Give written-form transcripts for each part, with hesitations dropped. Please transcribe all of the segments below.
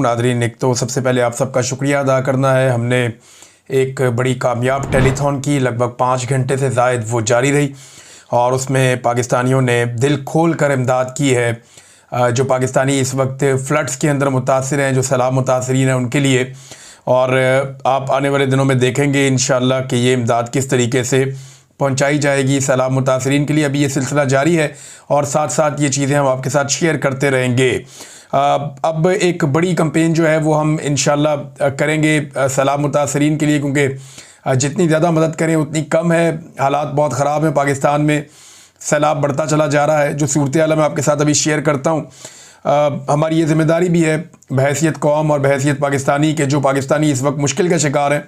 Nadreen, एक तो सबसे पहले आप सबका शुक्रिया अदा करना है। हमने एक बड़ी कामयाब टेलीथॉन की, लगभग 5 घंटे से ज़ायद वो जारी रही और उसमें पाकिस्तानियों ने दिल खोल कर इमदाद की है। जो पाकिस्तानी इस वक्त फ्लड्स के अंदर मुतासिर हैं, जो सैलाब मुतासरीन हैं, उनके लिए। और आप आने वाले दिनों में देखेंगे इंशाअल्लाह कि ये इमदाद किस तरीके से पहुंचाई जाएगी सैलाब मुतासरीन के लिए। अभी ये सिलसिला जारी है और साथ साथ ये चीज़ें हम आपके साथ शेयर करते रहेंगे। अब एक बड़ी कैंपेन जो है वो हम इंशाअल्लाह करेंगे सैलाब मुतासरीन के लिए, क्योंकि जितनी ज़्यादा मदद करें उतनी कम है। हालात बहुत ख़राब हैं पाकिस्तान में, सैलाब बढ़ता चला जा रहा है। जो सूरत-ए-हाल मैं आपके साथ अभी शेयर करता हूँ, हमारी ये ज़िम्मेदारी भी है बहैसियत कौम और बहैसियत पाकिस्तानी के, जो पाकिस्तानी इस वक्त मुश्किल का शिकार हैं।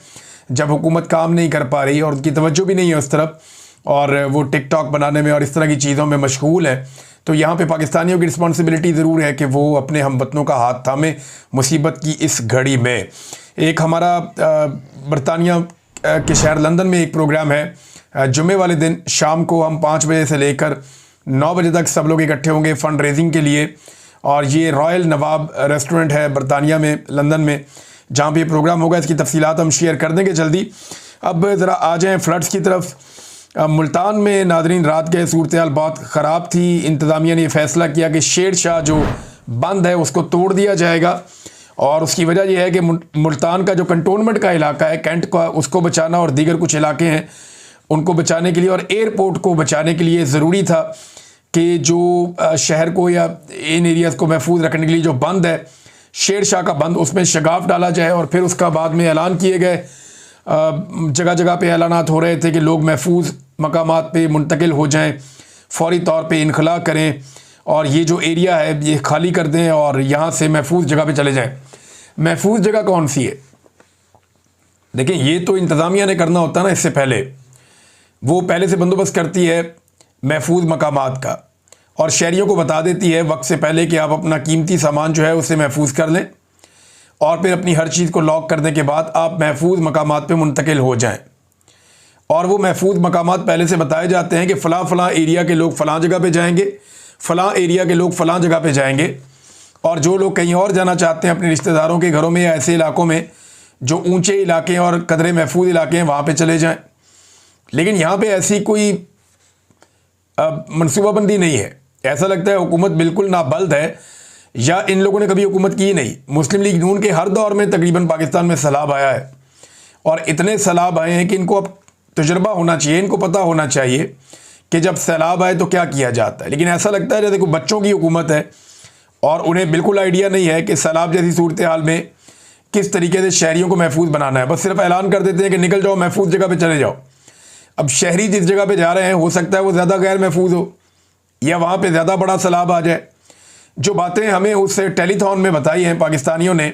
जब हुकूमत काम नहीं कर पा रही और उनकी तवज्जो भी नहीं है उस तरफ, और वो टिकटॉक बनाने में और इस तरह की चीज़ों में मशगूल है, तो यहाँ पे पाकिस्तानियों की रिस्पॉन्सिबिलिटी ज़रूर है कि वो अपने हमवतनों का हाथ थामे मुसीबत की इस घड़ी में। एक हमारा बरतानिया के शहर लंदन में एक प्रोग्राम है। जुमे वाले दिन शाम को हम 5 बजे से लेकर 9 बजे तक सब लोग इकट्ठे होंगे फ़ंड रेजिंग के लिए। और ये रॉयल नवाब रेस्टोरेंट है बरतानिया में, लंदन में, जहाँ पे प्रोग्राम होगा। इसकी तफसीलात हम शेयर कर देंगे जल्दी। अब ज़रा आ जाएँ फ्लड्स की तरफ। मुल्तान में नादरीन रात के सूरत-ए-हाल बहुत ख़राब थी। इंतज़ामिया ने फ़ैसला किया कि शेर शाह जो बंद है उसको तोड़ दिया जाएगा, और उसकी वजह यह है कि मुल्तान का जो कंटोनमेंट का इलाका है, कैंट का, उसको बचाना और दीगर कुछ इलाके हैं उनको बचाने के लिए और एयरपोर्ट को बचाने के लिए ज़रूरी था कि जो शहर को या इन एरियाज़ को महफूज रखने के लिए जो बंद है शेर शाह का बंद, उसमें शगाफ डाला जाए। और फिर उसका बाद में ऐलान किए गए, जगह जगह पे ऐलानात हो रहे थे कि लोग महफूज मकामात पे मुंतकिल हो जाएं, फौरी तौर पे इनखला करें और ये जो एरिया है ये खाली कर दें और यहाँ से महफूज जगह पे चले जाएं। महफूज जगह कौन सी है? देखिए, ये तो इंतज़ामिया ने करना होता है ना। इससे पहले वो पहले से बंदोबस्त करती है महफूज मकामात का और शहरियों को बता देती है वक्त से पहले कि आप अपना कीमती सामान जो है उसे महफूज कर लें, और फिर अपनी हर चीज़ को लॉक करने के बाद आप महफूज मकामात पे मुंतकिल हो जाएं। और वो महफूज मकामात पहले से बताए जाते हैं कि फ़लाँ फ़लाँ एरिया के लोग फ़लाँ जगह पे जाएंगे, फ़लाँ एरिया के लोग फ़लाँ जगह पे जाएंगे, और जो लोग कहीं और जाना चाहते हैं अपने रिश्तेदारों के घरों में या ऐसे इलाकों में जो ऊँचे इलाके और कदरे महफूज इलाके हैं, वहाँ पर चले जाएँ। लेकिन यहाँ पर ऐसी कोई मनसूबाबंदी नहीं है। ऐसा लगता है हुकूमत बिल्कुल नाबल्द है, या इन लोगों ने कभी हुकूमत की नहीं। मुस्लिम लीग नून के हर दौर में तकरीबन पाकिस्तान में सैलाब आया है, और इतने सैलाब आए हैं कि इनको अब तजुर्बा होना चाहिए, इनको पता होना चाहिए कि जब सैलाब आए तो क्या किया जाता है। लेकिन ऐसा लगता है जैसे कोई बच्चों की हुकूमत है और उन्हें बिल्कुल आइडिया नहीं है कि सैलाब जैसी सूरत हाल में किस तरीके से शहरियों को महफूज बनाना है। बस सिर्फ ऐलान कर देते हैं कि निकल जाओ, महफूज जगह पर चले जाओ। अब शहरी जिस जगह पर जा रहे हैं हो सकता है वो ज़्यादा गैर महफूज हो या वहाँ पर ज़्यादा बड़ा सैलाब आ जाए। जो बातें हमें उस टेलीथॉन में बताई हैं पाकिस्तानियों ने,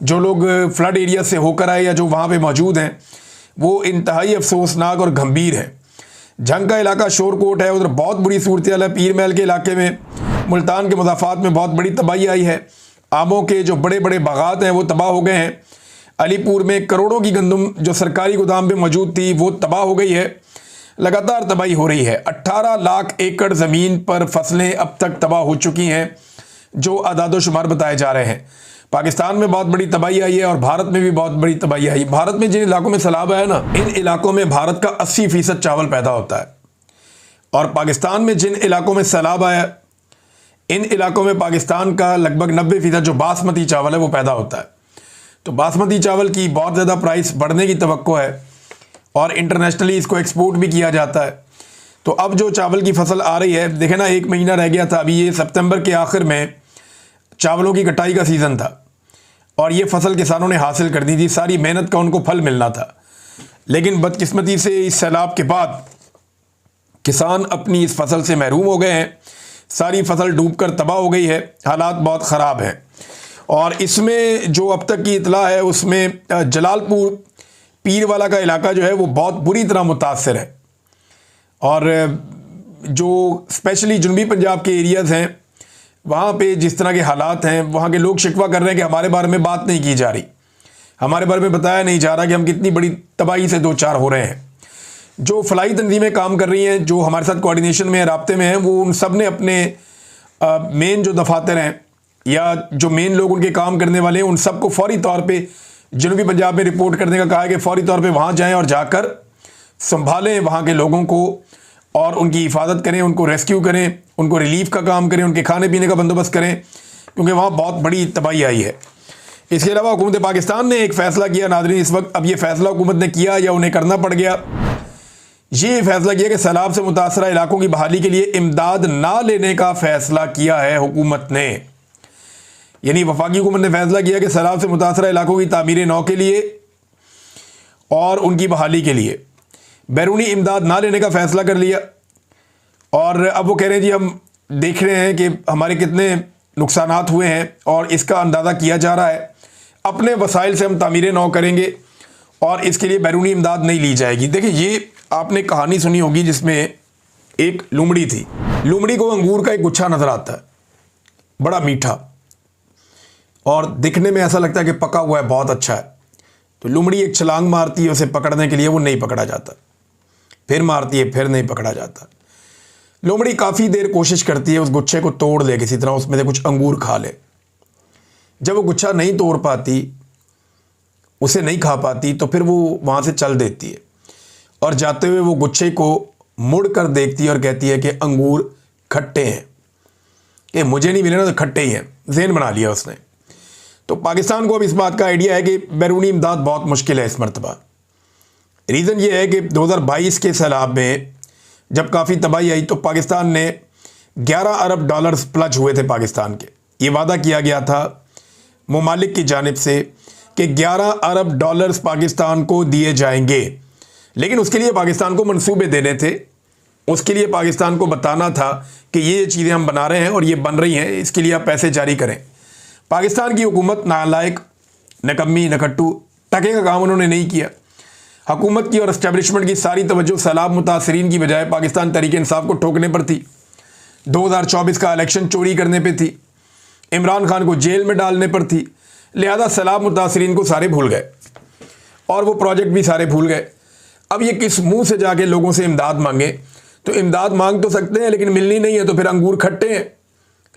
जो लोग फ्लड एरिया से होकर आए या जो वहाँ पे मौजूद हैं, वो इंतहाई अफसोसनाक और गंभीर है। जंग का इलाका शोरकोट है, उधर बहुत बुरी सूरत हाल है। पीर महल के इलाके में, मुल्तान के मुज़ाफ़ात में बहुत बड़ी तबाही आई है। आमों के जो बड़े बड़े बागात हैं वो तबाह हो गए हैं। अलीपुर में करोड़ों की गंदम जो सरकारी गोदाम में मौजूद थी वो तबाह हो गई है। लगातार तबाही हो रही है। 18 लाख एकड़ ज़मीन पर फसलें अब तक तबाह हो चुकी हैं, जो आदादो शुमार बताए जा रहे हैं। पाकिस्तान में बहुत बड़ी तबाही आई है और भारत में भी बहुत बड़ी तबाही आई। भारत में जिन इलाकों में सैलाब आया ना, इन इलाकों में भारत का 80% चावल पैदा होता है, और पाकिस्तान में जिन इलाकों में सैलाब आया, इन इलाकों में पाकिस्तान का लगभग 90% जो बासमती चावल है वो पैदा होता है। तो बासमती चावल की बहुत ज़्यादा प्राइस बढ़ने की तवक्को है और इंटरनेशनली इसको एक्सपोर्ट भी किया जाता है। तो अब जो चावल की फसल आ रही है, देखे ना, 1 महीना रह गया था। अभी ये सितंबर के आखिर में चावलों की कटाई का सीज़न था और ये फसल किसानों ने हासिल कर दी थी। सारी मेहनत का उनको फल मिलना था, लेकिन बदकिस्मती से इस सैलाब के बाद किसान अपनी इस फसल से महरूम हो गए हैं। सारी फसल डूबकर तबाह हो गई है। हालात बहुत ख़राब हैं। और इसमें जो अब तक की इतला है उसमें जलालपुर पीरवाला का इलाका जो है वो बहुत बुरी तरह मुतासर है, और जो स्पेशली जनूबी पंजाब के एरियाज़ हैं वहाँ पे जिस तरह के हालात हैं, वहाँ के लोग शिकवा कर रहे हैं कि हमारे बारे में बात नहीं की जा रही, हमारे बारे में बताया नहीं जा रहा कि हम कितनी बड़ी तबाही से दो चार हो रहे हैं। जो फलाई तंजीमें काम कर रही हैं, जो हमारे साथ कोऑर्डिनेशन में राब्ते में हैं, वो उन सब ने अपने मेन जो दफातर हैं या जो मेन लोग उनके काम करने वाले हैं उन सबको फौरी तौर पे जनूबी पंजाब में रिपोर्ट करने का कहा है कि फौरी तौर पे वहाँ जाएं और जाकर संभालें वहाँ के लोगों को और उनकी हिफाजत करें, उनको रेस्क्यू करें, उनको रिलीफ का काम करें, उनके खाने पीने का बंदोबस्त करें, क्योंकि वहाँ बहुत बड़ी तबाही आई है। इसके अलावा हुकूमत पाकिस्तान ने एक फ़ैसला किया नाज़रीन इस वक्त, अब ये फ़ैसला हुकूमत ने किया या उन्हें करना पड़ गया, ये फैसला किया कि सैलाब से मुतासरा इलाकों की बहाली के लिए इमदाद ना लेने का फ़ैसला किया है हुकूमत ने। यानी वफाकी हुकूमत ने फैसला किया कि सैलाब से मुतासरा इलाकों की तामीर नौ के लिए और उनकी बहाली के लिए बैरूनी इमदाद ना लेने का फ़ैसला कर लिया। और अब वो कह रहे हैं जी हम देख रहे हैं कि हमारे कितने नुकसानात हुए हैं और इसका अंदाज़ा किया जा रहा है, अपने वसाइल से हम तामीर नौ करेंगे और इसके लिए बैरूनी इमदाद नहीं ली जाएगी। देखिए, ये आपने कहानी सुनी होगी जिसमें एक लुमड़ी थी। लुमड़ी को अंगूर का एक गुच्छा नज़र आता है, बड़ा मीठा, और दिखने में ऐसा लगता है कि पका हुआ है, बहुत अच्छा है। तो लुमड़ी एक छलांग मारती है उसे पकड़ने के लिए, वो नहीं पकड़ा जाता, फिर मारती है, फिर नहीं पकड़ा जाता। लोमड़ी काफ़ी देर कोशिश करती है उस गुच्छे को तोड़ ले, किसी तरह उसमें से कुछ अंगूर खा ले। जब वो गुच्छा नहीं तोड़ पाती, उसे नहीं खा पाती, तो फिर वो वहाँ से चल देती है और जाते हुए वो गुच्छे को मुड़ कर देखती है और कहती है कि अंगूर खट्टे हैं, कि मुझे नहीं मिले ना तो खट्टे ही हैं। ज़हन बना लिया उसने। तो पाकिस्तान को अब इस बात का आइडिया है कि बैरूनी इमदाद बहुत मुश्किल है इस मरतबा। रीज़न ये है कि 2022 के सैलाब में जब काफ़ी तबाही आई तो पाकिस्तान ने 11 अरब डॉलर्स प्लज हुए थे पाकिस्तान के। ये वादा किया गया था मुमालिक की जानिब से कि 11 अरब डॉलर्स पाकिस्तान को दिए जाएंगे, लेकिन उसके लिए पाकिस्तान को मंसूबे देने थे। उसके लिए पाकिस्तान को बताना था कि ये चीज़ें हम बना रहे हैं और ये बन रही हैं, इसके लिए आप पैसे जारी करें। पाकिस्तान की हुकूमत नालायक, नकम्मी, नकट्टू, टके का काम उन्होंने नहीं किया। हुकूमत की और इस्टेब्लिशमेंट की सारी तवज्जो सैलाब मुतासरीन की बजाय पाकिस्तान तहरीक इंसाफ को ठोकने पर थी। 2024 का इलेक्शन चोरी करने पे थी, इमरान खान को जेल में डालने पर थी। लिहाजा सैलाब मुतासरीन को सारे भूल गए और वो प्रोजेक्ट भी सारे भूल गए। अब ये किस मुंह से जाके लोगों से इमदाद मांगे? तो इमदाद मांग तो सकते हैं लेकिन मिलनी नहीं है, तो फिर अंगूर खट्टे हैं,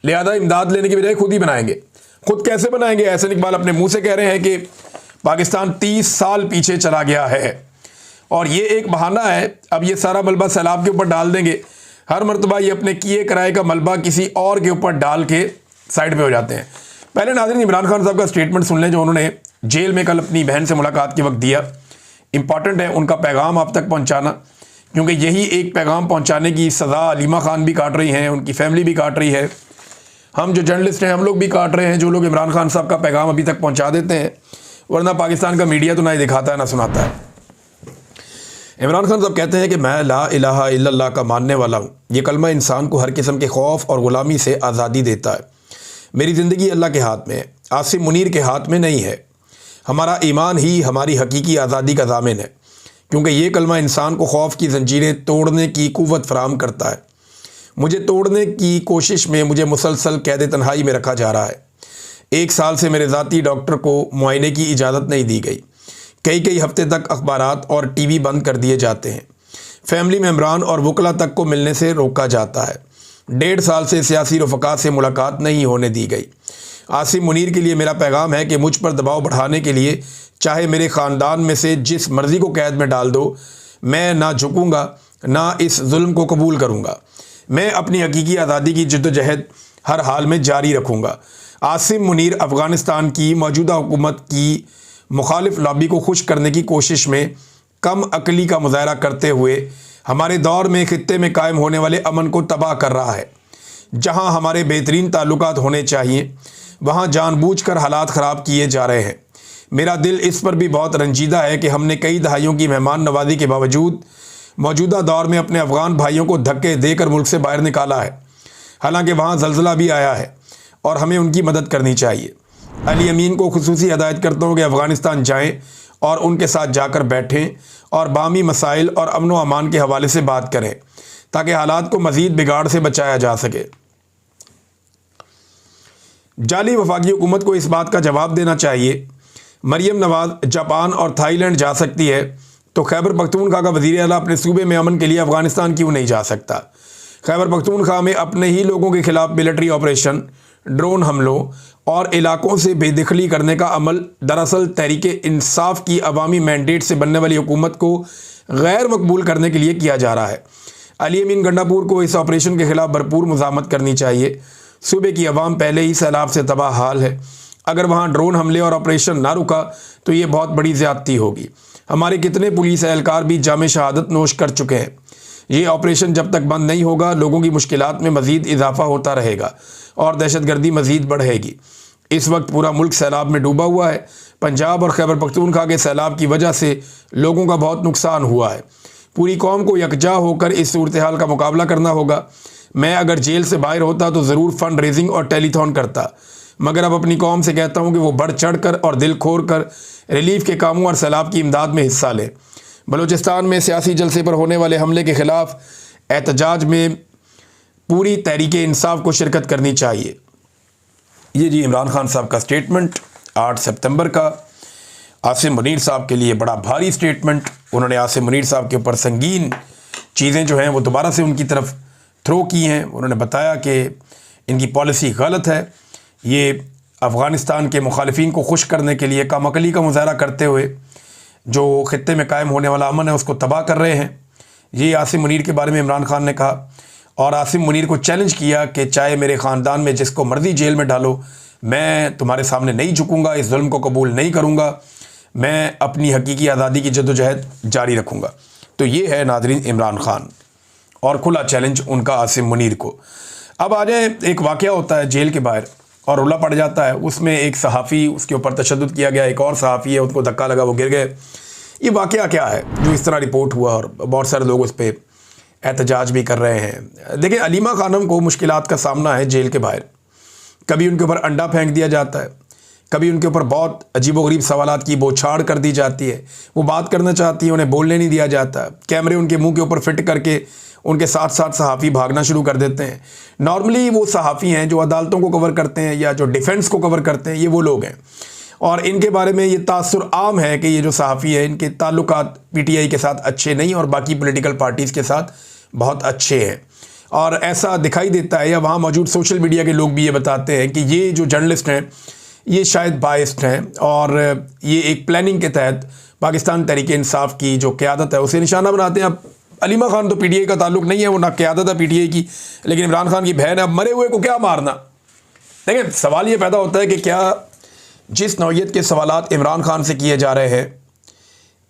लिहाजा इमदाद लेने की बजाय खुद ही बनाएंगे। खुद कैसे बनाएंगे? एहसन इकबाल अपने मुंह से कह रहे हैं कि पाकिस्तान 30 साल पीछे चला गया है और ये एक बहाना है। अब ये सारा मलबा सैलाब के ऊपर डाल देंगे। हर मरतबा ये अपने किए कराए का मलबा किसी और के ऊपर डाल के साइड पे हो जाते हैं। पहले नाज़रीन इमरान खान साहब का स्टेटमेंट सुन लें जो उन्होंने जेल में कल अपनी बहन से मुलाकात के वक्त दिया। इंपॉर्टेंट है उनका पैगाम आप तक पहुँचाना, क्योंकि यही एक पैगाम पहुँचाने की सज़ा अलीमा खान भी काट रही हैं, उनकी फैमिली भी काट रही है, हम जो जर्नलिस्ट हैं हम लोग भी काट रहे हैं, जो लोग इमरान खान साहब का पैगाम अभी तक पहुँचा देते हैं। वरना पाकिस्तान का मीडिया तो ना ही दिखाता है ना सुनाता है। इमरान खान साहब कहते हैं कि मैं ला इलाहा इल्लल्लाह का मानने वाला हूँ। ये कलमा इंसान को हर किस्म के खौफ और ग़ुलामी से आज़ादी देता है। मेरी ज़िंदगी अल्लाह के हाथ में है, आसिम मुनीर के हाथ में नहीं है। हमारा ईमान ही हमारी हकीकी आज़ादी का ज़ामिन है, क्योंकि ये कलमा इंसान को खौफ की ज़ंजीरें तोड़ने की क़ुव्वत फ़राहम करता है। मुझे तोड़ने की कोशिश में मुझे मुसलसल कैद तन्हाई में रखा जा रहा है। 1 साल से मेरे ज़ाती डॉक्टर को मुआयने की इजाज़त नहीं दी गई। कई हफ्ते तक अखबारात और टीवी बंद कर दिए जाते हैं। फैमिली मेम्बरान और वकला तक को मिलने से रोका जाता है। 1.5 साल से सियासी रफ़क़ा से मुलाकात नहीं होने दी गई। आसिम मुनीर के लिए मेरा पैगाम है कि मुझ पर दबाव बढ़ाने के लिए चाहे मेरे ख़ानदान में से जिस मर्ज़ी को कैद में डाल दो, मैं ना झुकूँगा ना इस जुल्म को कबूल करूँगा। मैं अपनी हकीकी आज़ादी की जद्दोजहद हर हाल में जारी रखूँगा। आसिम मुनीर अफ़गानिस्तान की मौजूदा हुकूमत की मुखालिफ लॉबी को खुश करने की कोशिश में कम अकली का मुज़ाहरा करते हुए हमारे दौर में ख़ित्ते में कायम होने वाले अमन को तबाह कर रहा है। जहां हमारे बेहतरीन ताल्लुकात होने चाहिए वहां जानबूझकर हालात ख़राब किए जा रहे हैं। मेरा दिल इस पर भी बहुत रंजीदा है कि हमने कई दहाइयों की मेहमान नवाजी के बावजूद मौजूदा दौर में अपने अफ़गान भाइयों को धक्के देकर मुल्क से बाहर निकाला है। हालांकि वहाँ ज़लज़ला भी आया है और हमें उनकी मदद करनी चाहिए। अली अमीन को खुसूसी हदायत करता हूँ कि अफ़गानिस्तान जाएँ और उनके साथ जाकर बैठें और बामी मसाइल और अमन व अमान के हवाले से बात करें ताकि हालात को मज़ीद बिगाड़ से बचाया जा सके। जाली वफाकी हुकूमत को इस बात का जवाब देना चाहिए। मरियम नवाज़ जापान और थाईलैंड जा सकती है तो खैबर पख्तूनख्वा का वज़ीर आला अपने सूबे में अमन के लिए अफ़गानिस्तान क्यों नहीं जा सकता? खैबर पख्तूनख्वा में अपने ही लोगों के ख़िलाफ़ मिलिट्री ऑपरेशन ड्रोन हमलों और इलाकों से बेदखली करने का अमल दरअसल तहरीके इंसाफ की अवामी मैंडेट से बनने वाली हुकूमत को गैर मकबूल करने के लिए किया जा रहा है। अली अमीन गंडापुर को इस ऑपरेशन के खिलाफ भरपूर मुज़ाहमत करनी चाहिए। सूबे की आवाम पहले ही सैलाब से तबाह हाल है। अगर वहाँ ड्रोन हमले और ऑपरेशन ना रुका तो ये बहुत बड़ी ज़्यादती होगी। हमारे कितने पुलिस एहलकार भी जामे शहादत नोश कर चुके हैं। ये ऑपरेशन जब तक बंद नहीं होगा लोगों की मुश्किलात में मज़ीद इजाफा होता रहेगा और दहशतगर्दी मज़ीद बढ़ेगी। इस वक्त पूरा मुल्क सैलाब में डूबा हुआ है। पंजाब और खैबर पख्तूनख्वा के सैलाब की वजह से लोगों का बहुत नुकसान हुआ है। पूरी कौम को यकजा होकर इस सूरत हाल का मुकाबला करना होगा। मैं अगर जेल से बाहर होता तो ज़रूर फ़ंड रेजिंग और टेलीथॉन करता, मगर अब अपनी कौम से कहता हूँ कि वो बढ़ चढ़ कर और दिल खोर कर रिलीफ के कामों और सैलाब की इमदाद में हिस्सा लें। बलूचिस्तान में सियासी जलसे पर होने वाले हमले के ख़िलाफ़ एहतजाज में पूरी तहरीके इंसाफ को शिरकत करनी चाहिए। ये जी इमरान खान साहब का स्टेटमेंट 8 सितंबर का। आसिम मुनीर साहब के लिए बड़ा भारी स्टेटमेंट। उन्होंने आसिम मुनीर साहब के ऊपर संगीन चीज़ें जो हैं वो दोबारा से उनकी तरफ थ्रो की हैं। उन्होंने बताया कि इनकी पॉलिसी गलत है। ये अफ़गानिस्तान के मुखालिफिन को खुश करने के लिए कामकली का मुजाहरा करते हुए जो ख़ित्ते में कायम होने वाला अमन है उसको तबाह कर रहे हैं। ये आसिम मुनीर के बारे में इमरान खान ने कहा और आसिम मुनीर को चैलेंज किया कि चाहे मेरे ख़ानदान में जिसको मर्ज़ी जेल में डालो, मैं तुम्हारे सामने नहीं झुकूँगा, इस जुल्म को कबूल नहीं करूँगा, मैं अपनी हकीकी आज़ादी की जद्दोजहद जारी रखूँगा। तो ये है नाज़रीन इमरान खान और खुला चैलेंज उनका आसिम मुनीर को। अब आ जाए, एक वाक़या होता है जेल के बाहर और रुला पड़ जाता है। उसमें एक सहाफ़ी, उसके ऊपर तशद्दुद किया गया, एक और सहाफ़ी है, उनको धक्का लगा, वो गिर गए। ये वाक़या क्या है जो इस तरह रिपोर्ट हुआ और बहुत सारे लोग उस पर एहतजाज भी कर रहे हैं। देखिए, अलीमा खानम को मुश्किलात का सामना है जेल के बाहर। कभी उनके ऊपर अंडा फेंक दिया जाता है, कभी उनके ऊपर बहुत अजीबोगरीब सवालात की बौछार कर दी जाती है। वो बात करना चाहती है, उन्हें बोलने नहीं दिया जाता। कैमरे उनके मुंह के ऊपर फिट करके उनके साथ साथ सहाफ़ी भागना शुरू कर देते हैं। नॉर्मली वो सहाफ़ी हैं जो अदालतों को कवर करते हैं या जो डिफेंस को कवर करते हैं, ये वो लोग हैं और इनके बारे में ये तासुर आम है कि ये जो सहाफ़ी है इनके ताल्लुकात पीटीआई के साथ अच्छे नहीं और बाकी पॉलिटिकल पार्टीज़ के साथ बहुत अच्छे हैं। और ऐसा दिखाई देता है, या वहाँ मौजूद सोशल मीडिया के लोग भी ये बताते हैं कि ये जो जर्नलिस्ट हैं ये शायद बायस्ड हैं और ये एक प्लानिंग के तहत पाकिस्तान तहरीक इंसाफ की जो क़यादत है उसे निशाना बनाते हैं। अब अलीमा खान तो पीटीआई का ताल्लुक नहीं है, वो ना क़यादत है पीटीआई की, लेकिन इमरान खान की बहन है। अब मरे हुए को क्या मारना। देखिए, सवाल ये पैदा होता है कि क्या जिस नौइयत के सवालात इमरान खान से किए जा रहे हैं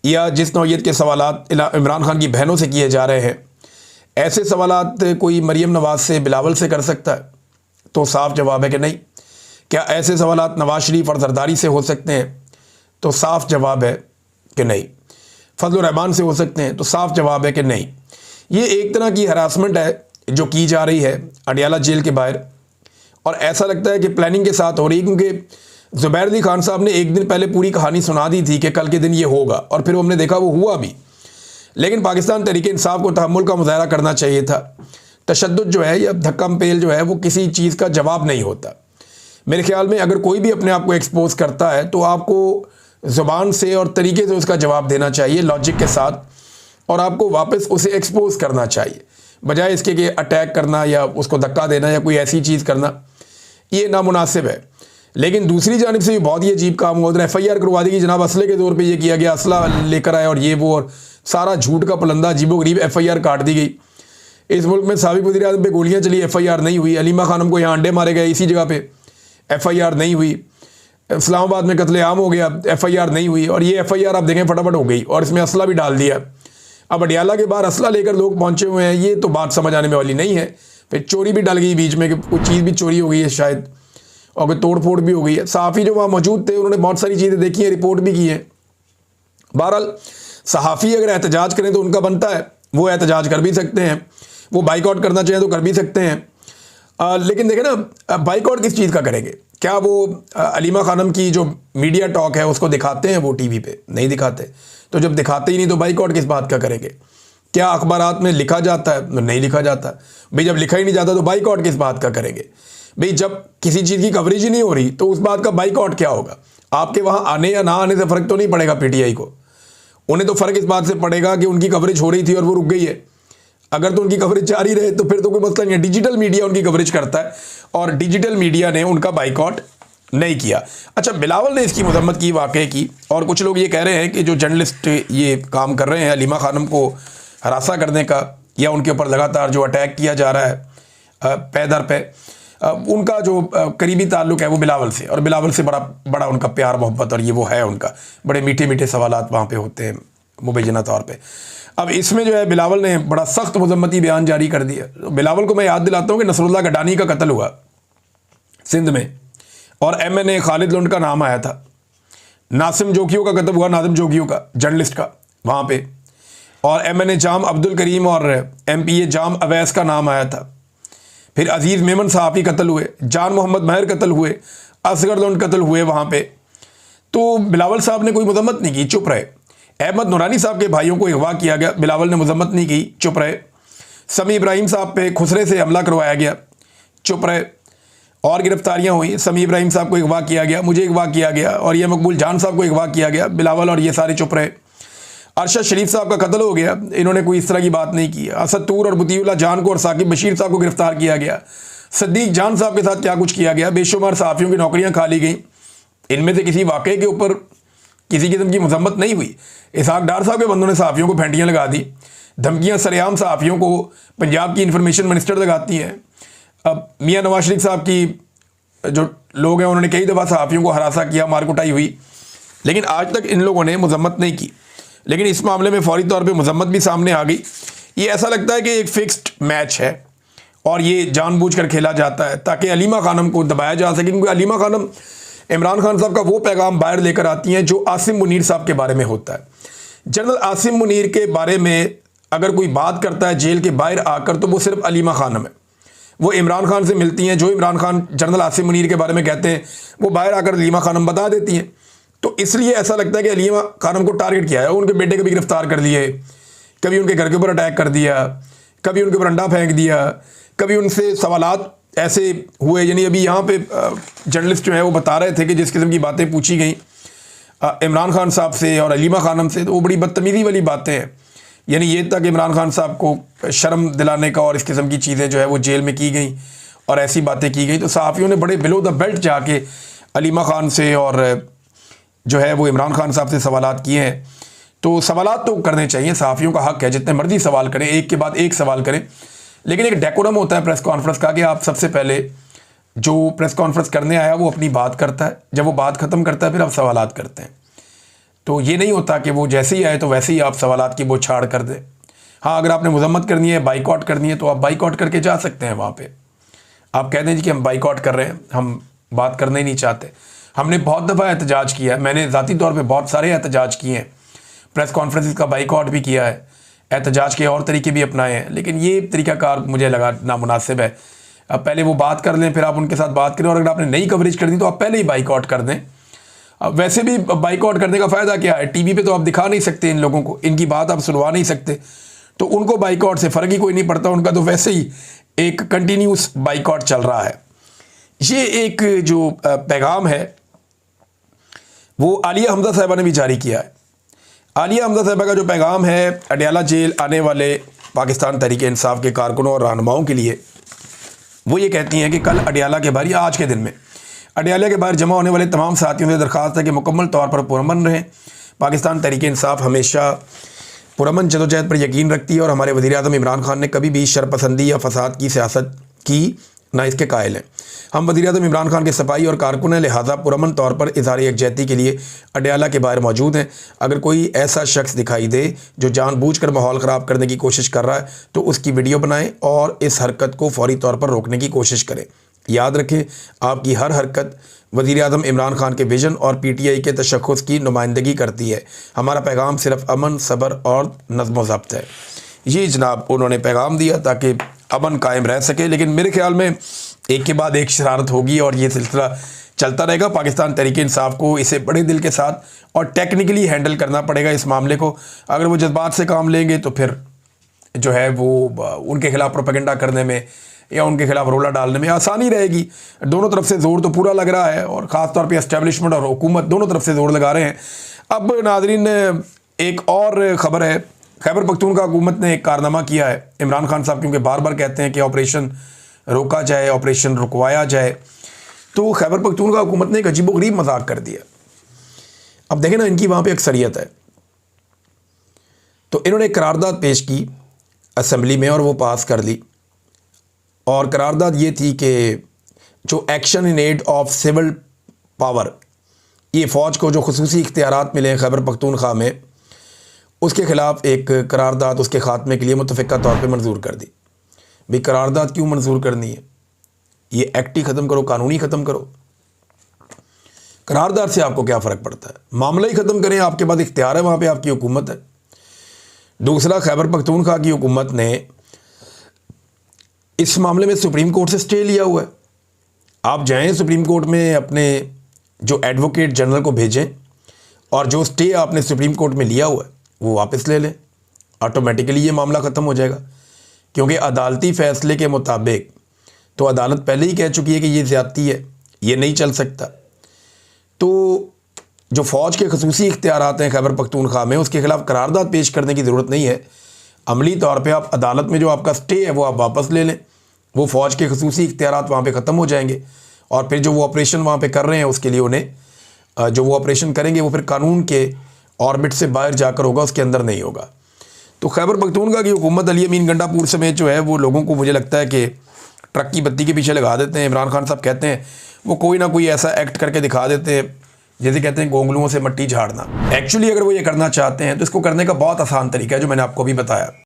या जिस नौइयत के सवालात इमरान खान की बहनों से किए जा रहे हैं, ऐसे सवालात कोई मरीम नवाज़ से, बिलावल से कर सकता है? तो साफ जवाब है कि नहीं। क्या ऐसे सवालात नवाज़ शरीफ और जरदारी से हो सकते हैं? तो साफ जवाब है कि नहीं। फजल रहमान से हो सकते हैं? तो साफ जवाब है कि नहीं। ये एक तरह की हरासमेंट है जो की जा रही है अडियाला जेल के बाहर और ऐसा लगता है कि प्लानिंग के साथ हो रही है, क्योंकि ज़ुबैर अली खान साहब ने एक दिन पहले पूरी कहानी सुना दी थी कि कल के दिन ये होगा और फिर हमने देखा वो हुआ भी। लेकिन पाकिस्तान तहरीक इंसाफ को तहम्मुल का मुजाहरा करना चाहिए था। तशद्दुद जो है या धक्कम पेल जो है वो किसी चीज़ का जवाब नहीं होता। मेरे ख्याल में अगर कोई भी अपने आप को एक्सपोज करता है तो आपको ज़ुबान से और तरीके से उसका जवाब देना चाहिए, लॉजिक के साथ, और आपको वापस उसे एक्सपोज करना चाहिए, बजाय इसके कि अटैक करना या उसको धक्का देना या कोई ऐसी चीज़ करना। ये नामुनासिब है। लेकिन दूसरी जानिब से भी बहुत ही अजीब काम हुआ। FIR करवा दी कि जनाब असले के तौर पे ये किया गया, असला लेकर आए और ये वो, और सारा झूठ का पलंदा अजीबोगरीब FIR काट दी गई। इस मुल्क में साबिक़ वज़ीर-ए-आज़म पे गोलियाँ चली, FIR नहीं हुई। अलीमा खानम को यहाँ अंडे मारे गए इसी जगह पे, FIR नहीं हुई। इस्लामाबाद में कत्लेआम हो गया, FIR नहीं हुई। और ये FIR आप देखें फटाफट हो गई और इसमें असला भी डाल दिया। अब अडियाला के बाहर असला लेकर लोग पहुँचे हुए हैं, ये तो बात समझ आने में वाली नहीं है। फिर चोरी भी डल गई बीच में कि कुछ चीज़ भी चोरी हो गई है शायद, और कोई तोड़ फोड़ भी हो गई है। सहाफ़ी जो वहाँ मौजूद थे उन्होंने बहुत सारी चीज़ें देखी हैं, रिपोर्ट भी की है। बहरहाल सहाफ़ी अगर एहतजाज करें तो उनका बनता है, वो एहतजाज कर भी सकते हैं, वो बाइकआउट करना चाहें तो कर भी सकते हैं। लेकिन देखें ना, बाइकआउट किस चीज़ का करेंगे? क्या वो अलीमा खानम की जो मीडिया टॉक है उसको दिखाते हैं वो टीवी पे? नहीं दिखाते। तो जब दिखाते ही नहीं तो बाइकआउट किस बात का करेंगे? क्या अखबारात में लिखा जाता है? नहीं लिखा जाता। भाई जब लिखा ही नहीं जाता तो बाइकआउट किस बात का करेंगे? भाई जब किसी चीज़ की कवरेज ही नहीं हो रही तो उस बात का बाइकआउट क्या होगा? आपके वहाँ आने या ना आने से फ़र्क तो नहीं पड़ेगा पीटीआई को। उन्हें तो फ़र्क इस बात से पड़ेगा कि उनकी कवरेज हो रही थी और वो रुक गई है। अगर तो उनकी कवरेज जारी रहे तो फिर तो कोई मसला नहीं है, डिजिटल मीडिया उनकी कवरेज करता है और डिजिटल मीडिया ने उनका बाइकआउट नहीं किया। अच्छा, बिलावल ने इसकी मजम्मत की वाकई की, और कुछ लोग ये कह रहे हैं कि जो जर्नलिस्ट ये काम कर रहे हैं हलीमा खानम को हरासा करने का या उनके ऊपर लगातार जो अटैक किया जा रहा है पै दर पे, उनका जो करीबी ताल्लुक है वो बिलावल से, और बिलावल से बड़ा उनका प्यार मोहब्बत और ये वो है उनका, बड़े मीठे मीठे सवालात वहाँ पे होते हैं मुबैना तौर पे। अब इसमें जो है बिलावल ने बड़ा सख्त मजम्मती बयान जारी कर दिया। तो बिलावल को मैं याद दिलाता हूँ कि नसरुल्लाह गडानी का कत्ल हुआ सिंध में और MNA खालिद लुंड का नाम आया था, नासिम जोगियों का कत्ल हुआ, नासिम जोगियों का जर्नलिस्ट का वहाँ पे, और MNA जाम अब्दुल करीम और MPA जाम अवैस का नाम आया था। फिर अजीज़ मेमन सहाफ़ी कत्ल हुए, जान मोहम्मद महर कत्ल हुए, असगर लुंड कत्ल हुए वहाँ पे। तो बिलावल साहब ने कोई मजम्मत नहीं की, चुप रहे। अहमद नूरानी साहब के भाइयों को अगवा किया गया, बिलावल ने मजम्मत नहीं की, चुप रहे। समी इब्राहिम साहब पे खुसरे से हमला करवाया गया, चुप रहे। और गिरफ्तारियां हुई, समी इब्राहिम साहब को अगवा किया गया, मुझे अगवा किया गया, और ये मकबूल जान साहब को अगवा किया गया, बिलावल और ये सारे चुप रहे। अरशद शरीफ साहब का कत्ल हो गया, इन्होंने कोई इस तरह की बात नहीं की। असद तूर और बुतीउल्लाह जान को और साकिब बशीर साहब को गिरफ्तार किया गया। सद्दीक जान साहब के साथ क्या कुछ किया गया, बेशुमार सहाफ़ियों की नौकरियां खा ली गई। इनमें से किसी वाक़े के ऊपर किसी किस्म की मजम्मत नहीं हुई। इसहाक डार साहब के बंदों ने सहाफ़ियों को फेंटियाँ लगा दी, धमकियाँ सरेआम सहाफ़ियों को पंजाब की इंफॉर्मेशन मिनिस्टर लगाती हैं। अब मियाँ नवाज शरीफ साहब की जो लोग हैं उन्होंने कई दफ़ा सहाफ़ियों को हरासा किया, मारकुटाई हुई, लेकिन आज तक इन लोगों ने मजम्मत नहीं की। लेकिन इस मामले में फौरी तौर पे मजम्मत भी सामने आ गई। ये ऐसा लगता है कि एक फिक्स्ड मैच है और ये जानबूझकर खेला जाता है ताकि हलीमा खानम को दबाया जा सके, क्योंकि हलीमा खानम इमरान खान साहब का वो पैगाम बाहर लेकर आती हैं जो आसिम मुनीर साहब के बारे में होता है। जनरल आसिम मुनीर के बारे में अगर कोई बात करता है जेल के बाहर आकर तो वो सिर्फ हलीमा खानम है। वो इमरान खान से मिलती हैं, जो इमरान खान जनरल आसिम मुनीर के बारे में कहते हैं वो बाहर आकर हलीमा खानम बता देती हैं। तो इसलिए ऐसा लगता है कि हलीमा खानम को टारगेट किया है। उनके बेटे को भी गिरफ्तार कर लिए, कभी उनके घर के ऊपर अटैक कर दिया, कभी उनके ऊपर अंडा फेंक दिया, कभी उनसे सवालात ऐसे हुए। यानी अभी यहाँ पे जर्नलिस्ट जो है वो बता रहे थे कि जिस किस्म की बातें पूछी गई इमरान खान साहब से और हलीमा खानम से, तो वो बड़ी बदतमीज़ी वाली बातें हैं। यानी ये तक इमरान खान साहब को शर्म दिलाने का और इस किस्म की चीज़ें जो है वो जेल में की गई और ऐसी बातें की गई। तो सहाफ़ियों ने बड़े बिलो द बेल्ट जाके हलीमा खान से और जो है वो इमरान खान साहब से सवालात किए हैं। तो सवालात तो करने चाहिए, सहाफ़ियों का हक़ है, जितने मर्जी सवाल करें, एक के बाद एक सवाल करें, लेकिन एक डेकोरम होता है प्रेस कॉन्फ्रेंस का कि आप सबसे पहले जो प्रेस कॉन्फ्रेंस करने आया वो अपनी बात करता है, जब वो बात ख़त्म करता है फिर आप सवालात करते हैं। तो ये नहीं होता कि वो जैसे ही आए तो वैसे ही आप सवालात की बौछार कर दें। हाँ, अगर आपने मजम्मत करनी है, बाइकआउट करनी है, तो आप बाइकआउट करके जा सकते हैं। वहाँ पे आप कह दें जी कि हम बाइकआउट कर रहे हैं, हम बात करना ही नहीं चाहते। हमने बहुत दफ़ा एहतजाज किया है, मैंने ज़ाती तौर पर बहुत सारे एहतजाज किए हैं, प्रेस कॉन्फ्रेंस का बाइकआउट भी किया है, एहतजाज के और तरीके भी अपनाए हैं, लेकिन ये तरीक़ाकार मुझे लगा नामुनासिब है। अब पहले वो बात कर लें फिर आप उनके साथ बात करें, और अगर आपने नई कवरेज कर दी तो आप पहले ही बाइकआउट कर दें। अब वैसे भी बाइकआउट करने का फ़ायदा क्या है, टीवी पे तो आप दिखा नहीं सकते इन लोगों को, इनकी बात आप सुनवा नहीं सकते, तो उनको बाइकआउट से फ़र्क ही कोई नहीं पड़ता, उनका तो वैसे ही एक कंटिन्यूस बाइकआउट चल रहा है। ये एक जो पैगाम है वो आलिया हमजा साहिबा ने भी जारी किया है। आलिया हमजा साहिबा का जो पैगाम है अडयाला जेल आने वाले पाकिस्तान तहरीक इंसाफ के कारकुनों और रहनुमाओं के लिए, वो ये कहती हैं कि कल अडयाला के बाहर, आज के दिन में अडयाला के बाहर जमा होने वाले तमाम साथियों से दरख्वास्त है कि मुकम्मल तौर पर पुरअमन रहें। पाकिस्तान तहरीक इंसाफ हमेशा पुरअमन जदोजहद पर यकीन रखती है और हमारे वज़ीर आज़म इमरान खान ने कभी भी शरपसंदी या फसाद की सियासत की ना इसके कायल हैं। हम वज़ीर आज़म इमरान खान के सफाई और कारकुन हैं, लिहाजा पुरअमन तौर पर इज़हार यकजहती के लिए अडयाला के बाहर मौजूद हैं। अगर कोई ऐसा शख्स दिखाई दे जो जानबूझकर माहौल ख़राब करने की कोशिश कर रहा है तो उसकी वीडियो बनाएं और इस हरकत को फौरी तौर पर रोकने की कोशिश करें। याद रखें, आपकी हर हरकत वज़ीर आज़म इमरान खान के विजन और PTI के तशख़्ख़ुस की नुमाइंदगी करती है। हमारा पैगाम सिर्फ अमन, सब्र और नज़्म व ज़ब्त है। ये जनाब उन्होंने पैगाम दिया ताकि अमन कायम रह सके, लेकिन मेरे ख्याल में एक के बाद एक शरारत होगी और ये सिलसिला चलता रहेगा। पाकिस्तान तहरीक इंसाफ को इसे बड़े दिल के साथ और टेक्निकली हैंडल करना पड़ेगा इस मामले को। अगर वो जज्बात से काम लेंगे तो फिर जो है वो उनके खिलाफ प्रोपेगेंडा करने में या उनके खिलाफ रोला डालने में आसानी रहेगी। दोनों तरफ से ज़ोर तो पूरा लग रहा है और ख़ास तौर पे एस्टेब्लिशमेंट और हुकूमत दोनों तरफ से ज़ोर लगा रहे हैं। अब नाज़रीन एक और ख़बर है खैबर पख्तूनख्वा हुकूमत ने एक कारनामा किया है, इमरान खान साहब क्योंकि बार बार कहते हैं कि ऑपरेशन रोका जाए, ऑपरेशन रुकवाया जाए, तो खैबर पख्तूनख्वा हुकूमत ने एक अजीबोगरीब मजाक कर दिया। अब देखें ना, इनकी वहाँ पे अक्सरियत है, तो इन्होंने एक करारदाद पेश की असम्बली में और वो पास कर ली। और करारदाद ये थी कि जो action in aid of civil power, ये फ़ौज को जो खुसूसी इख्तियारात मिले हैं खैबर पख्तूनख्वा में, उसके ख़िलाफ़ एक करारदाद उसके ख़ात्मे के लिए मुतफ़िक़ा तौर पे मंजूर कर दी। भाई करारदाद क्यों मंजूर करनी है? ये एक्ट ही ख़त्म करो, कानूनी ख़त्म करो। करारदाद से आपको क्या फ़र्क पड़ता है? मामला ही ख़त्म करें, आपके पास इख्तियार है, वहाँ पे आपकी हुकूमत है। दूसरा, खैबर पख्तूनख्वा की हुकूमत ने इस मामले में सुप्रीम कोर्ट से स्टे लिया हुआ है। आप जाएं सुप्रीम कोर्ट में, अपने जो एडवोकेट जनरल को भेजें और जो स्टे आपने सुप्रीम कोर्ट में लिया हुआ है वो वापस ले लें, ऑटोमेटिकली ये मामला ख़त्म हो जाएगा। क्योंकि अदालती फ़ैसले के मुताबिक तो अदालत पहले ही कह चुकी है कि ये ज़्यादती है, ये नहीं चल सकता। तो जो फ़ौज के खुसूसी इख्तियारात हैं खैबर पख्तूनख्वा में, उसके ख़िलाफ़ करारदाद पेश करने की ज़रूरत नहीं है। अमली तौर पे आप अदालत में जो आपका स्टे है वो आप वापस ले लें, वो फ़ौज के खुसूसी इख्तियारात वहाँ पे ख़त्म हो जाएंगे। और फिर जो वो ऑपरेशन वहाँ पे कर रहे हैं, उसके लिए उन्हें जो वो ऑपरेशन करेंगे वो फिर कानून के ऑर्बिट से बाहर जाकर होगा, उसके अंदर नहीं होगा। तो खैबर पख्तूनख्वा की हुकूमत अली अमीन गंडापुर समेत जो है वो लोगों को, मुझे लगता है कि ट्रक की बत्ती के पीछे लगा देते हैं। इमरान खान साहब कहते हैं वो कोई ना कोई ऐसा एक्ट करके दिखा देते हैं, जैसे कहते हैं गोंगलुओं से मट्टी झाड़ना। एक्चुअली अगर वो ये करना चाहते हैं तो इसको करने का बहुत आसान तरीका है, जो मैंने आपको अभी बताया।